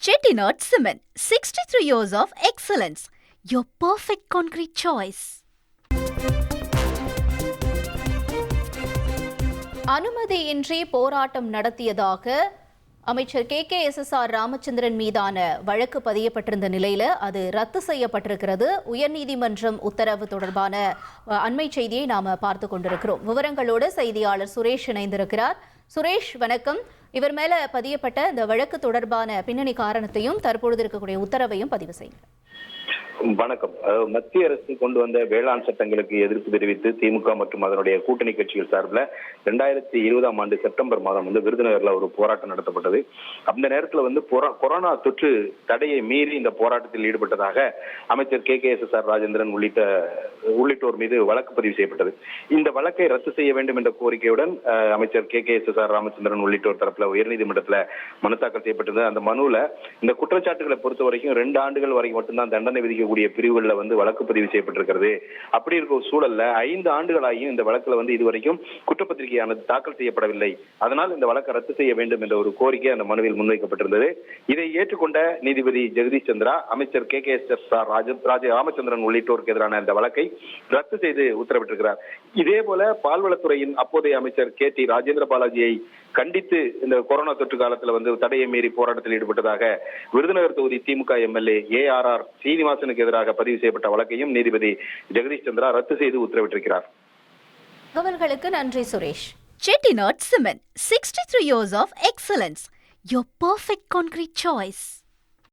Chettinad Cement, 63 years of excellence. Your perfect concrete choice. அனுமதியின்றி போராட்டம் நடத்தியதாக அமைச்சர் KKSSR ராமச்சந்திரன் மீதான வழக்கு பதியப்பட்டிருந்த நிலையில அது ரத்து செய்யப்பட்டிருக்கிறது. உயர்நீதிமன்றம் உத்தரவு தொடர்பான அண்மை செய்தியை நாம பார்த்து கொண்டிருக்கிறோம். விவரங்களோடு செய்தியாளர் சுரேஷ் இணைந்திருக்கிறார். சுரேஷ், வணக்கம். இவர் மேல பதியப்பட்ட இந்த வழக்கு தொடர்பான பின்னணி காரணத்தையும் தற்பொழுது இருக்கக்கூடிய உத்தரவையும் பதிவு செய்யுங்க. வணக்கம். மத்திய அரசு கொண்டு வந்த வேளாண் சட்டங்களுக்கு எதிர்ப்பு தெரிவித்து திமுக மற்றும் அதனுடைய கூட்டணி கட்சிகள் சார்பில் 2020ஆம் ஆண்டு செப்டம்பர் மாதம் விருதுநகர்ல ஒரு போராட்டம் நடத்தப்பட்டது. அந்த நேரத்தில் கொரோனா தொற்று தடையை மீறி இந்த போராட்டத்தில் ஈடுபட்டதாக அமைச்சர் KKSSR ராஜேந்திரன் உள்ளிட்டோர் மீது வழக்கு பதிவு செய்யப்பட்டது. இந்த வழக்கை ரத்து செய்ய வேண்டும் என்ற கோரிக்கையுடன் அமைச்சர் KKSSR ராமச்சந்திரன் உள்ளிட்டோர் தரப்புல உயர்நீதிமன்றத்தில் மனு தாக்கல் செய்யப்பட்டது. அந்த மனுவில் இந்த குற்றச்சாட்டுகளை பொறுத்த வரைக்கும் 2 ஆண்டுகள் வரைக்கும் மட்டும்தான் தண்டனை விதிக்க பிரிவுகளில் வழக்கு பதிவு செய்யப்பட்டிருக்கிறது. அப்படி இருக்க சூழல்ல 5 ஆண்டுகளாகியும் இந்த வழக்குல இதுவரைக்கும் குற்றப்பத்திரிகையானது தாக்கல் செய்யப்படவில்லை. அதனால் இந்த வழக்கை ரத்து செய்ய வேண்டும் என்ற ஒரு கோரிக்கை அந்த மனுவில் முன்வைக்கப்பட்டிருந்தது. இதை ஏற்றுக்கொண்ட நீதிபதி ஜெகதீஷ் சந்திரா அமைச்சர் KKSSR ராமச்சந்திரன் உள்ளிட்டோருக்கு எதிரான இந்த வழக்கை ரத்து செய்து உத்தரவிட்டிருக்கிறார். இதே போல பால்வளத்துறையின் அப்போதைய அமைச்சர் KT ராஜேந்திர பாலாஜியை கண்டித்து இந்த கொரோனா தொற்று காலத்துல தடையை மீறி போராட்டத்தில் ஈடுபட்டதாக விருதுநகர் தொகுதி திமுக MLA ARR சீனிவாசனுக்கு எதிராக பதிவு செய்யப்பட்ட வழக்கையும் நீதிபதி ஜெகதீஷ் சந்திரா ரத்து செய்து உத்தரவிட்டிருக்கிறார். தகவல்களுக்கு நன்றி Suresh. Chettinad Cement, 63 years of excellence. Your perfect concrete choice.